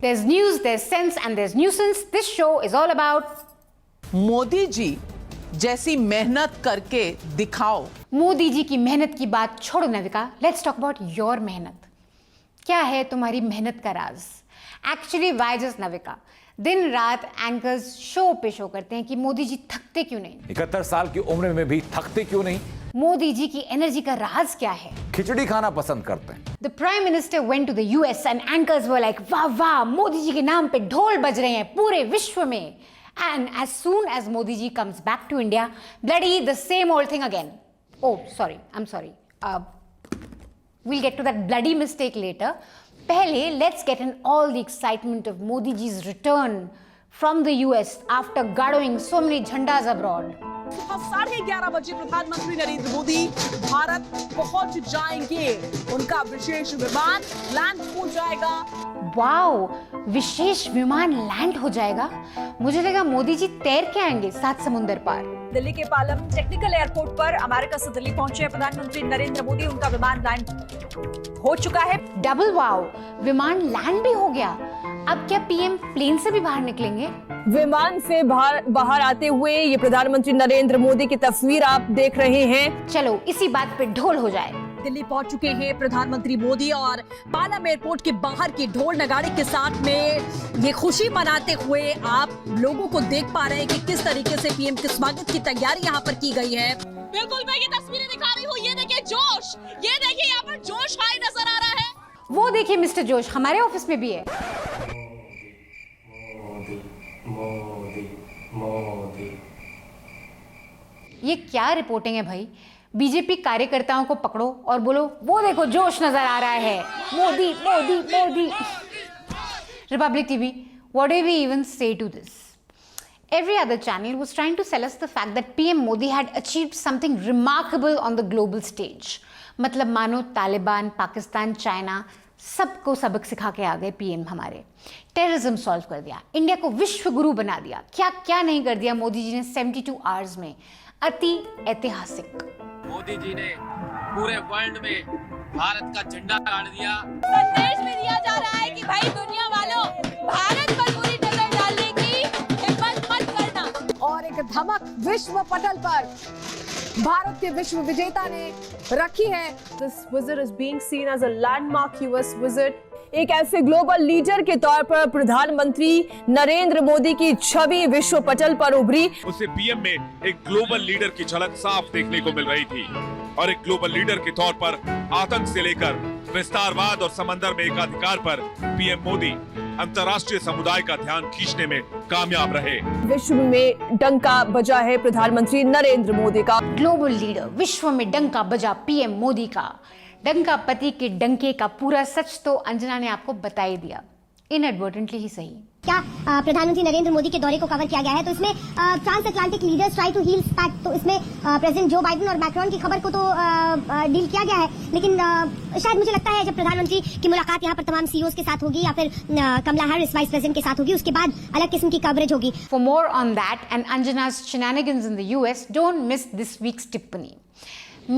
There's news, there's sense, and there's nuisance. This show is all about Modi ji जैसी मेहनत करके दिखाओ। मोदी जी की मेहनत की बात छोड़ो Navika, let's talk about your मेहनत। क्या है तुम्हारी मेहनत का राज? Actually why just Navika? दिन रात एंकर्स शो पे शो करते हैं कि मोदी जी थकते क्यों नहीं, 71 साल की उम्र में भी थकते क्यों नहीं, मोदी जी की एनर्जी का राज क्या है? खिचड़ी खाना पसंद करते हैं। The Prime Minister went to the US and anchors were like, वाह वाह, मोदी जी के नाम पे ढोल बज रहे हैं पूरे विश्व में। And as soon as Modi ji comes back to India, bloody the same old thing again. Oh, sorry, I'm sorry. We'll get to that bloody mistake later. Pehle, let's get in all the excitement of Modi ji's return from the US after gathering so many jhandas abroad. 11:30 बजे प्रधानमंत्री नरेंद्र मोदी भारत पहुंच जाएंगे। उनका विशेष विमान land हो जाएगा। Wow, विशेष विमान land हो जाएगा। मुझे लगा मोदी जी तैर के आएंगे 7 समुंदर पार। दिल्ली के पालम टेक्निकल एयरपोर्ट पर अमेरिका से दिल्ली पहुंचे प्रधानमंत्री नरेंद्र मोदी। उनका विमान लैंड हो चुका है। डबल वाओ, विमान लैंड भी हो गया। अब क्या पीएम प्लेन से भी बाहर निकलेंगे? विमान से बाहर आते हुए ये प्रधानमंत्री नरेंद्र मोदी की तस्वीर आप देख रहे हैं। चलो इसी बात पे ढोल हो जाए। दिल्ली पहुंच चुके हैं प्रधानमंत्री मोदी और पालम एयरपोर्ट के बाहर की ढोल नगाड़े के साथ में ये खुशी मनाते हुए आप लोगों को देख पा रहे हैं कि किस तरीके से पीएम के स्वागत की तैयारी यहाँ पर की गई है। बिल्कुल मैं ये तस्वीरें दिखा रही हूँ। ये देखिए जोश, ये देखिए यहाँ पर जोश हाई नजर आ रहा है। वो देखिए मिस्टर जोश हमारे ऑफिस में भी है। मोदी। ये क्या रिपोर्टिंग है भाई? बीजेपी कार्यकर्ताओं को पकड़ो और बोलो वो देखो जोश नजर आ रहा है, Modi Modi Modi. Republic TV, what do we even say to this? Every other channel was trying to sell us the fact that PM Modi had achieved something remarkable on the global stage. मतलब मानो तालिबान, पाकिस्तान, चाइना सबको सबक सिखा के आ गए PM हमारे। Terrorism solve कर दिया, इंडिया को विश्व गुरु बना दिया। क्या क्या नहीं कर दिया मोदी जी ने 72 आवर्स में। अति ऐतिहासिक। मोदी जी ने पूरे वर्ल्ड में भारत का झंडा गाड़ दिया। संदेश में दिया जा रहा है कि भाई दुनिया वालों, भारत पर पूरी नजर डालने की हिम्मत मत करना। और एक धमक विश्व पटल पर भारत के विश्व विजेता ने रखी है। This visit is being seen as a landmark US visit. एक ऐसे ग्लोबल लीडर के तौर पर प्रधानमंत्री नरेंद्र मोदी की छवि विश्व पटल पर उभरी। उसे पीएम में एक ग्लोबल लीडर की झलक साफ देखने को मिल रही थी और एक ग्लोबल लीडर के तौर पर आतंक से लेकर विस्तारवाद और समंदर में एकाधिकार पर पीएम मोदी अंतर्राष्ट्रीय समुदाय का ध्यान खींचने में कामयाब रहे। विश्व में डंका बजा है प्रधानमंत्री नरेंद्र मोदी का। ग्लोबल लीडर, विश्व में डंका बजा पीएम मोदी का। डंका पति के डंके का पूरा सच तो अंजना ने आपको बता ही दिया, इनएडवर्टेंटली ही सही। क्या प्रधानमंत्री नरेंद्र मोदी के दौरे को कवर किया गया है? तो इसमें transatlantic leaders try to heal pact, तो इसमें प्रेसिडेंट जो बाइडेन और मैक्रोन की खबर को तो डील किया गया है, लेकिन शायद मुझे लगता है जब प्रधानमंत्री की मुलाकात यहाँ पर तमाम सीईओज के साथ होगी या फिर कमला हैरिस वाइस प्रेसिडेंट के साथ होगी, उसके बाद अलग किस्म की कवरेज होगी। For more on that and Anjana's shenanigans in the US, don't miss this week's tippani.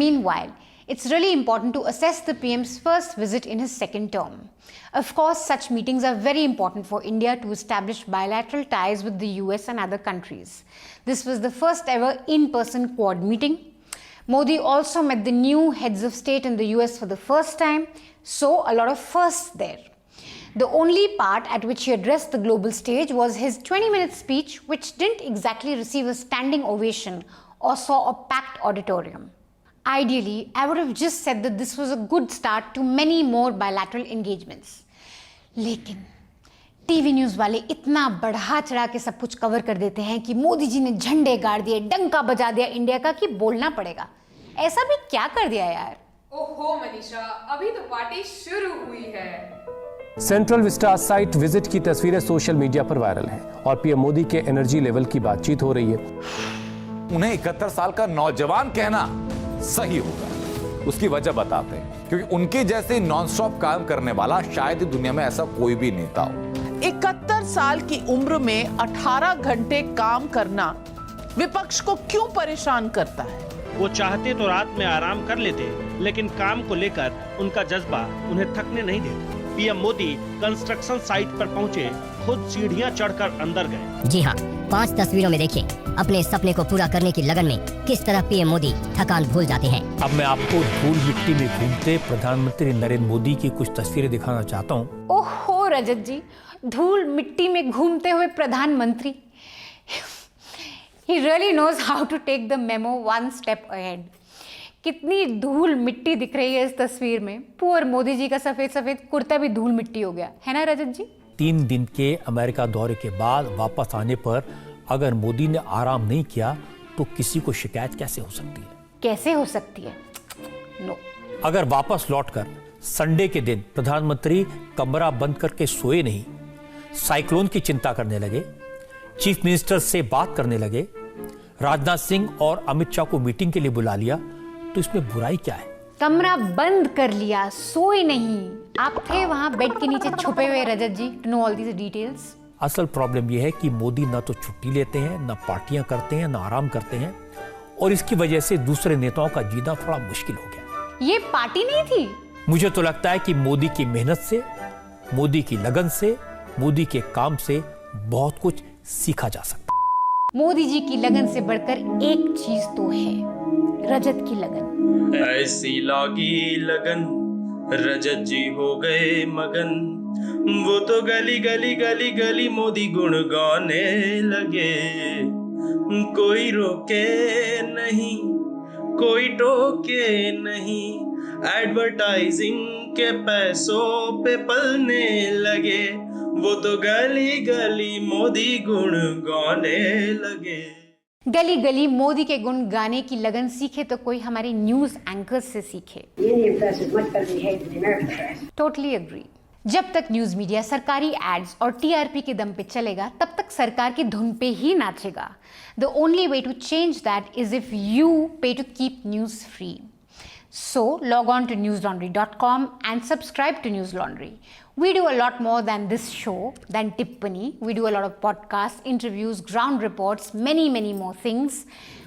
Meanwhile, it's really important to assess the PM's first visit in his second term. Of course, such meetings are very important for India to establish bilateral ties with the US and other countries. This was the first ever in-person Quad meeting. Modi also met the new heads of state in the US for the first time, so a lot of firsts there. The only part at which he addressed the global stage was his 20-minute speech, which didn't exactly receive a standing ovation or saw a packed auditorium. Ideally, I would have just said that this was a good start to many more bilateral engagements. लेकिन TV news वाले इतना बढ़ा चढ़ा के सब कुछ cover कर देते हैं कि मोदी जी ने झंडे गाड़ दिए, डंका बजा दिया इंडिया का, कि बोलना पड़ेगा। ऐसा भी क्या कर दिया यार? ओहो मनीषा, अभी तो पार्टी शुरू हुई है। सेंट्रल विस्टा साइट विजिट की तस्वीरें सोशल मीडिया पर वायरल हैं और पीएम मोदी के एनर्जी लेवल की बातचीत हो रही है। उन्हें 71 साल का नौजवान कहना सही होगा। उसकी वजह बताते हैं, क्योंकि उनके जैसे नॉनस्टॉप काम करने वाला शायद दुनिया में ऐसा कोई भी नेता हो। 71 साल की उम्र में 18 घंटे काम करना विपक्ष को क्यों परेशान करता है? वो चाहते तो रात में आराम कर लेते, लेकिन काम को लेकर उनका जज्बा उन्हें थकने नहीं देता। पीएम मोदी कंस्ट्रक्शन साइट पर पहुंचे, खुद सीढ़ियां चढ़कर अंदर गए। जी हाँ, 5 तस्वीरों में देखिए अपने सपने को पूरा करने की लगन में किस तरह पीएम मोदी थकान भूल जाते हैं। अब मैं आपको धूल मिट्टी में घूमते प्रधानमंत्री नरेंद्र मोदी की कुछ तस्वीरें दिखाना चाहता हूँ। ओहो रजत जी, धूल मिट्टी में घूमते हुए प्रधानमंत्री। He really knows how to take the memo one step ahead. कितनी धूल मिट्टी दिख रही है इस तस्वीर में। पुअर मोदी जी का सफेद सफेद कुर्ता भी धूल मिट्टी हो गया है ना रजत जी। 3 दिन के अमेरिका दौरे के बाद वापस आने पर अगर मोदी ने आराम नहीं किया तो किसी को शिकायत कैसे हो सकती है? कैसे हो सकती है? नो। अगर वापस लौटकर संडे के दिन प्रधानमंत्री कमरा बंद करके सोए नहीं, साइक्लोन की चिंता करने लगे, चीफ मिनिस्टर से बात करने लगे, राजनाथ सिंह और अमित शाह को मीटिंग के लिए बुला लिया, तो इसमें बुराई क्या है? कमरा बंद कर लिया, सोए नहीं, आप थे वहां बेड के नीचे छुपे हुए Rajat ji, to know all these details. असल प्रॉब्लम यह है कि मोदी ना तो छुट्टी लेते हैं, ना पार्टियां करते हैं, ना आराम करते हैं, और इसकी वजह से दूसरे नेताओं का जीना थोड़ा मुश्किल हो गया। ये पार्टी नहीं थी। मुझे तो लगता है कि मोदी की मेहनत से, मोदी की लगन से, मोदी के काम से बहुत कुछ सीखा जा सकता है। मोदी जी की लगन से बढ़कर एक चीज तो है, रजत की लगन। ऐसी लागी लगन, रजत जी हो गए मगन, वो तो गली गली गली गली मोदी गुण गाने लगे। कोई रोके नहीं, कोई टोके नहीं, एडवर्टाइजिंग के पैसों पे पलने लगे, वो तो गली गली मोदी गुण गाने लगे। गली गली मोदी के गुण गाने की लगन सीखे तो कोई हमारे न्यूज एंकर्स से सीखे। Totally agree. जब तक न्यूज मीडिया सरकारी एड्स और टीआरपी के दम पे चलेगा, तब तक सरकार की धुन पे ही नाचेगा। The only way to change that is if you pay to keep news free. So log on to newslaundry.com and subscribe to News Laundry. We do a lot more than this show, than Tippani. We do a lot of podcasts, interviews, ground reports, many more things.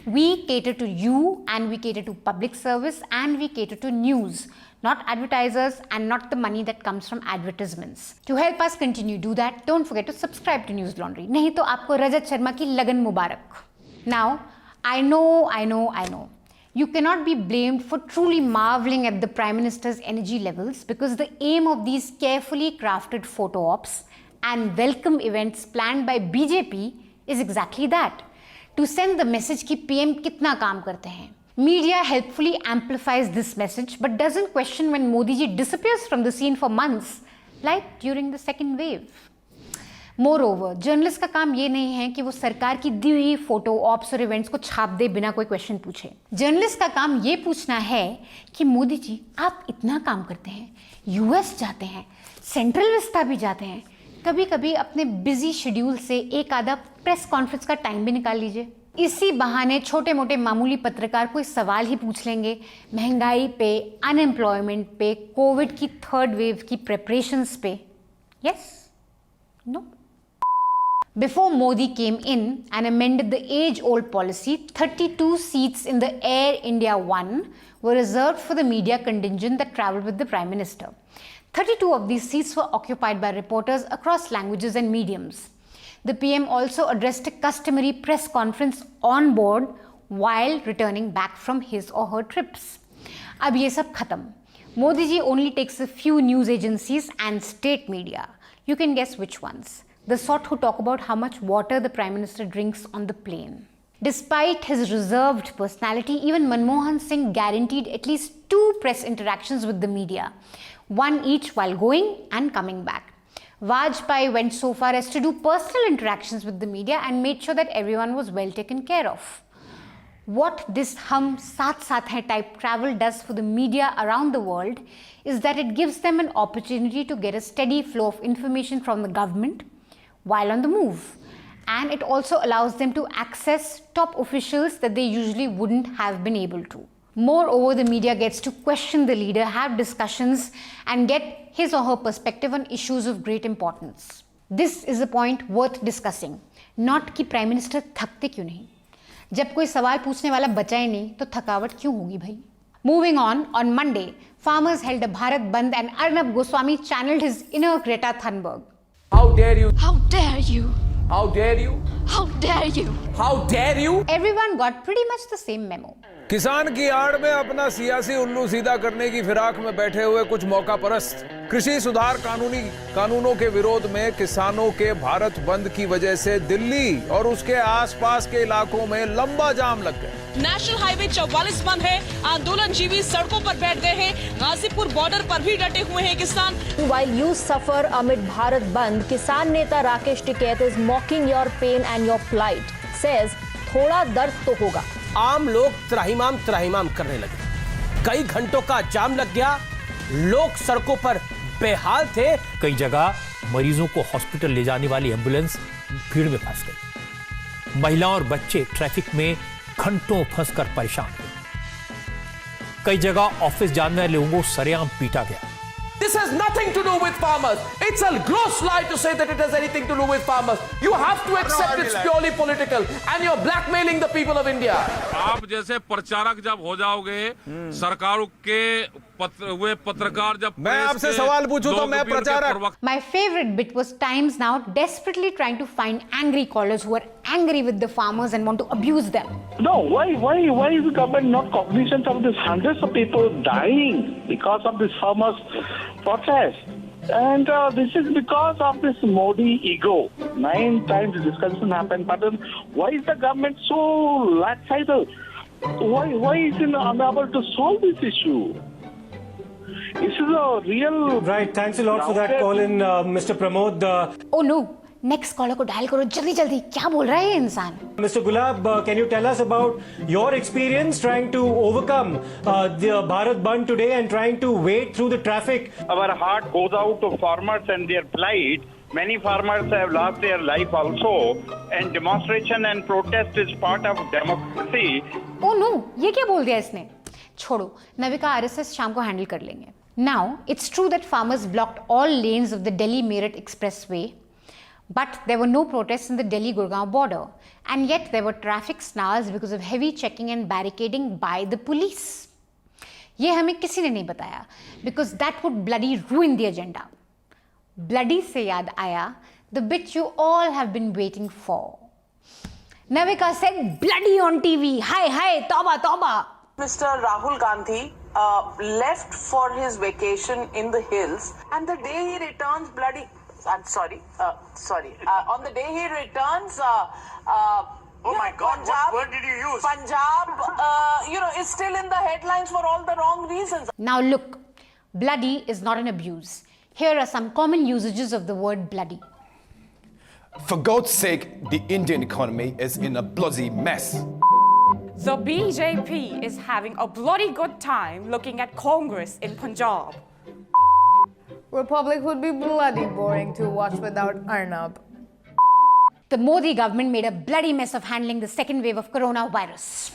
We cater to you and we cater to public service and we cater to news, not advertisers and not the money that comes from advertisements. To help us continue do that, don't forget to subscribe to News Laundry. नहीं तो आपको रजत शर्मा की लगन मुबारक. Now, I know. You cannot be blamed for truly marveling at the Prime Minister's energy levels because the aim of these carefully crafted photo ops and welcome events planned by BJP is exactly that, to send the message कि PM कितना काम करते हैं. Media helpfully amplifies this message but doesn't question when Modi ji disappears from the scene for months, like during the second wave. Moreover, journalist का काम ये नहीं है कि वो सरकार की दी हुई फोटो ऑप्स और इवेंट्स को छाप दे बिना कोई क्वेश्चन पूछे। जर्नलिस्ट का काम ये पूछना है कि मोदी जी आप इतना काम करते हैं, यूएस जाते हैं, सेंट्रल विस्टा भी जाते हैं, कभी कभी अपने बिजी शेड्यूल से एक आधा प्रेस कॉन्फ्रेंस का टाइम भी निकाल लीजिए। इसी बहाने छोटे मोटे मामूली पत्रकार कोई सवाल ही पूछ लेंगे महंगाई पे, अनएम्प्लॉयमेंट पे, कोविड की 3rd वेव की प्रिपरेशंस पे। Yes? No? Before Modi came in and amended the age-old policy, 32 seats in the Air India One were reserved for the media contingent that travelled with the Prime Minister. 32 of these seats were occupied by reporters across languages and mediums. The PM also addressed a customary press conference on board while returning back from his or her trips. अब ये सब खत्म. Modi ji only takes a few news agencies and state media. You can guess which ones. The sort who talk about how much water the Prime Minister drinks on the plane. Despite his reserved personality, even Manmohan Singh guaranteed at least 2 press interactions with the media, one each while going and coming back. Vajpayee went so far as to do personal interactions with the media and made sure that everyone was well taken care of. What this hum saath saath hai type travel does for the media around the world is that it gives them an opportunity to get a steady flow of information from the government while on the move, and it also allows them to access top officials that they usually wouldn't have been able to. Moreover, the media gets to question the leader, have discussions and get his or her perspective on issues of great importance. This is a point worth discussing, not कि Prime Minister थकते क्यों नहीं। जब कोई सवाल पूछने वाला बचा ही नहीं तो थकावट क्यों होगी भाई। Moving on Monday, farmers held a Bharat Bandh and Arnab Goswami channeled his inner Greta Thunberg. How dare you? How dare you? How dare you? How dare you? How dare you? Everyone got pretty much the same memo. किसान की आड़ में अपना सियासी उल्लू सीधा करने की फिराक में बैठे हुए कुछ मौका परस्त कृषि सुधार कानूनों के विरोध में किसानों के भारत बंद की वजह से दिल्ली और उसके आसपास के इलाकों में लंबा जाम लग गया। नेशनल हाईवे 44 बंद है, आंदोलनजीवी सड़कों पर बैठ गए हैं, गाजीपुर बॉर्डर पर भी डटे हुए हैं किसान। While you suffer amid Bharat Bandh, किसान नेता Rakesh Tikait is mocking your pain and your plight. Says थोड़ा दर्द तो होगा। आम लोग त्राहिमाम करने लगे। कई घंटों का जाम लग गया, लोग सड़कों पर बेहाल थे। कई जगह मरीजों को हॉस्पिटल ले जाने वाली एम्बुलेंस भीड़ में फंस गई। महिलाएं और बच्चे ट्रैफिक में घंटों फंसकर परेशान हुए। कई जगह ऑफिस जाने वाले लोगों को सरेआम पीटा गया। This has nothing to do with farmers. It's a gross lie to say that it has anything to do with farmers. You have to accept it's purely political and you're blackmailing the people of India. आप जैसे प्रचारक जब हो जाओगे, सरकारों के पत्रकार जब मैं आपसे सवाल पूछूं तो मैं प्रचारक। My favorite bit was Times Now desperately trying to find angry callers who are angry with the farmers and want to abuse them. No, why is the government not cognizant of this hundreds of people dying because of this farmers' protest? And this is because of this Modi ego. 9 times the discussion happened, but then why is the government so lackadaisical? Why is it unable to solve this issue? This is a real... Right, thanks a lot for that call in, Mr. Pramod. Oh no, next caller को dial करो जल्दी, क्या बोल रहा है ये इंसान? Mr. Gulab, can you tell us about your experience trying to overcome the Bharat Bandh today and trying to wade through the traffic? Our heart goes out to farmers and their plight. Many farmers have lost their life also, and demonstration and protest is part of democracy. Oh no, ये क्या बोल दिया इसने? छोड़ो, Navika RSS शाम को handle कर लेंगे. Now, it's true that farmers blocked all lanes of the Delhi-Meerut expressway, but there were no protests in the Delhi-Gurgaon border, and yet there were traffic snarls because of heavy checking and barricading by the police. ये हमें किसी ने नहीं बताया, because that would bloody ruin the agenda. Bloody से याद आया, the bit you all have been waiting for. Navika said bloody on TV. Hi, tauba. Mr. Rahul Gandhi left for his vacation in the hills, and the day he returns, on the day he returns, Oh my God, Punjab, what word did you use? Punjab, is still in the headlines for all the wrong reasons. Now look, bloody is not an abuse. Here are some common usages of the word bloody. For God's sake, the Indian economy is in a bloody mess. The BJP is having a bloody good time looking at Congress in Punjab. Republic would be bloody boring to watch without Arnab. The Modi government made a bloody mess of handling the second wave of coronavirus.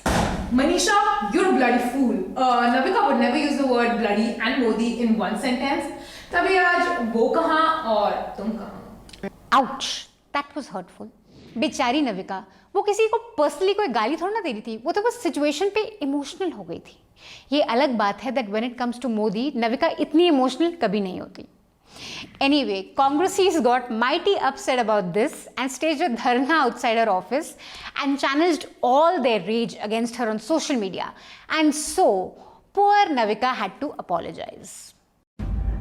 Manisha, you're a bloody fool. Navika would never use the word bloody and Modi in one sentence. तभी आज वो कहाँ और तुम कहाँ? Ouch! That was hurtful. बेचारी नविका, वो किसी को पर्सनली कोई गाली थोड़ा ना दे रही थी, वो तो बस सिचुएशन पे इमोशनल हो गई थी. ये अलग बात है that when it comes to Modi, Navika इतनी इमोशनल कभी नहीं होती. Anyway, Congressies got mighty upset about this and staged a dharna outside her office and channeled all their rage against her on social media. And so, poor Navika had to apologize.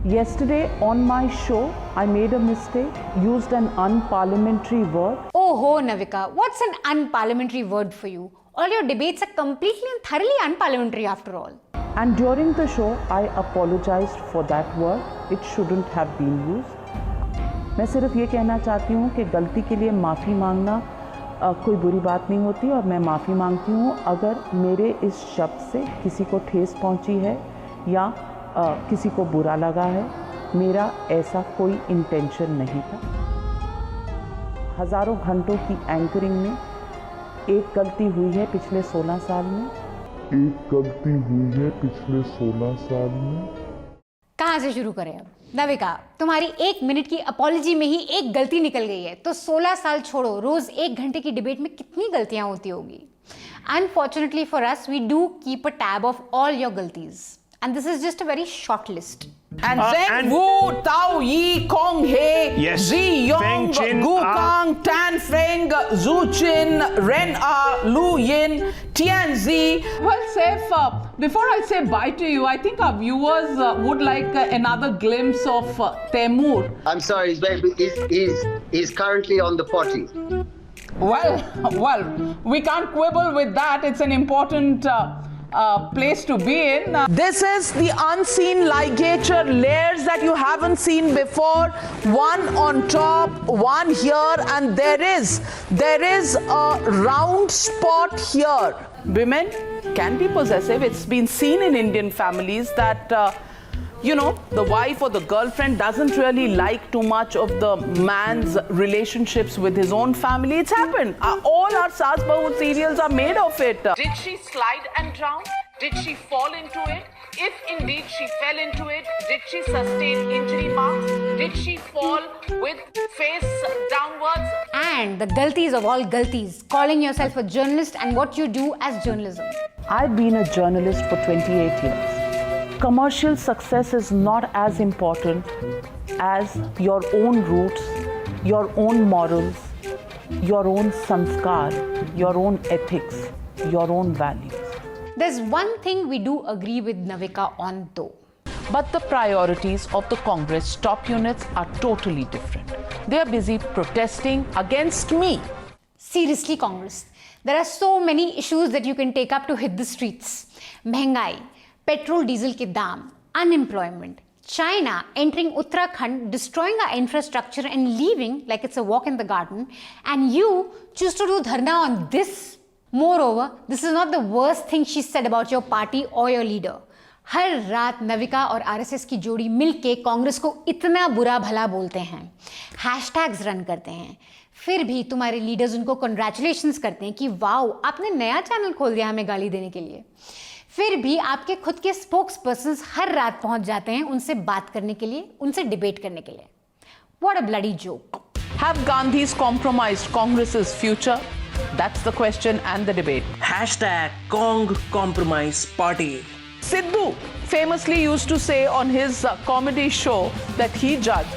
Yesterday on my show, I made a mistake, used an unparliamentary word. Oh ho, Navika, what's an unparliamentary word for you? All your debates are completely and thoroughly unparliamentary after all. And during the show, I apologized for that word. It shouldn't have been used. मैं सिर्फ ये कहना चाहती हूँ कि गलती के लिए माफ़ी मांगना कोई बुरी बात नहीं होती और मैं माफ़ी मांगती हूँ अगर मेरे इस शब्द से किसी को ठेस पहुँची है या किसी को बुरा लगा है. मेरा ऐसा कोई इंटेंशन नहीं था. हज़ारों घंटों की एंकरिंग में एक गलती हुई है पिछले 16 साल में. कहाँ से शुरू करें अब? नविका, तुम्हारी 1 मिनट की अपॉलजी में ही एक गलती निकल गई है, तो 16 साल छोड़ो, रोज 1 घंटे की डिबेट में कितनी गलतियां होती होगी. Unfortunately for us, we do keep a tab of all your galtis. And this is just a very short list. And Zheng Wu, Tao Yi, Kong He, Yes. Zi Yong, Feng Chin, Gu Kang, Tan Feng, Zhu Chin, Ren A, Lu Yin, Tian Zi. Well, Saif, before I say bye to you, I think our viewers would like another glimpse of Taimur. I'm sorry, he's currently on the potty. Well, we can't quibble with that. It's an important place to be in. This is the unseen ligature layers that you haven't seen before. One on top, one here, and there is a round spot here. Women can be possessive. It's been seen in Indian families that the wife or the girlfriend doesn't really like too much of the man's relationships with his own family. It's happened. All our Saas Bahu serials are made of it. Did she slide and drown? Did she fall into it? If indeed she fell into it, did she sustain injury marks? Did she fall with face downwards? And the galtis of all galtis, calling yourself a journalist and what you do as journalism. I've been a journalist for 28 years. Commercial success is not as important as your own roots, your own morals, your own sanskar, your own ethics, your own values. There's one thing we do agree with Navika on though. But the priorities of the Congress top units are totally different. They are busy protesting against me. Seriously, Congress, there are so many issues that you can take up to hit the streets. Mehengai, petrol diesel ke daam, unemployment, China entering Uttarakhand, destroying our infrastructure and leaving like it's a walk in the garden, and you choose to do dharna on this. Moreover, this is not the worst thing she said about your party or your leader. हर रात नविका और RSS की जोड़ी मिलके कांग्रेस को इतना बुरा भला बोलते हैं, हैशटैग्स रन करते हैं, फिर भी तुम्हारे लीडर्स उनको कंग्रेचुलेशंस करते हैं कि वाओ आपने नया चैनल खोल दिया हमें गाली देने के लिए। फिर भी आपके खुद के स्पोक्स पर्सन्स हर रात पहुंच जाते हैं उनसे बात करने के लिए, उनसे डिबेट करने के लिए। What a bloody joke. Have Gandhis compromised Congress's future? That's the question and the debate. #Kong Compromise Party. Sidhu famously used to say on his comedy show that he judged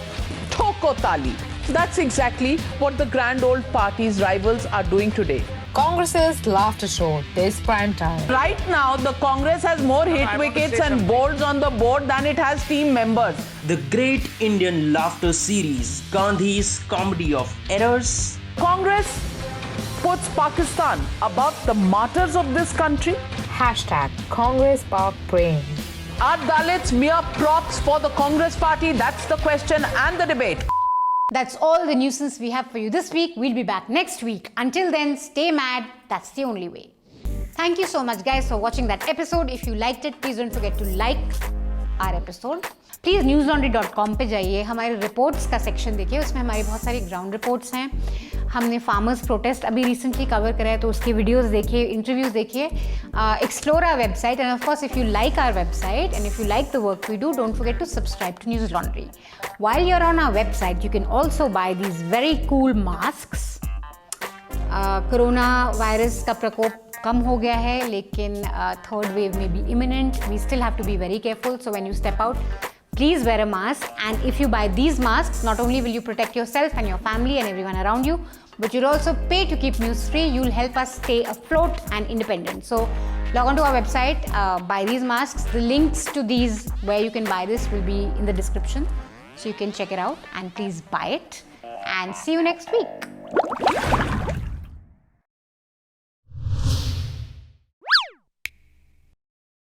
Thoko Tali. That's exactly what the grand old party's rivals are doing today. Congress's laughter show, this prime time. Right now, the Congress has more hit wickets and bowls on the board than it has team members. The Great Indian Laughter Series, Gandhi's Comedy of Errors. Congress puts Pakistan above the martyrs of this country. Congress Park Prem. Are Dalits mere props for the Congress party? That's the question and the debate. That's all the nuisance we have for you this week. We'll be back next week. Until then, stay mad. That's the only way. Thank you so much, guys, for watching that episode. If you liked it, please don't forget to like our episode. Please newslaundry.com पे जाइए, हमारे reports का section देखिए, उसमें हमारी बहुत सारी ground reports हैं। हमने फार्मर्स प्रोटेस्ट अभी रिसेंटली कवर करा है, तो उसकी वीडियोस देखिए, इंटरव्यूज देखिए, explore our website, and of course if you like our website and if you like the work we do, don't forget to subscribe to Newslaundry. While you're on our website, you can also buy these very cool masks. Corona virus का प्रकोप कम हो गया है, लेकिन third wave में be imminent. We still have to be very careful. So when you step out, please wear a mask, and if you buy these masks, not only will you protect yourself and your family and everyone around you, but you'll also pay to keep news free. You'll help us stay afloat and independent. So log on to our website, buy these masks. The links to these where you can buy this will be in the description, so you can check it out, and please buy it, and see you next week.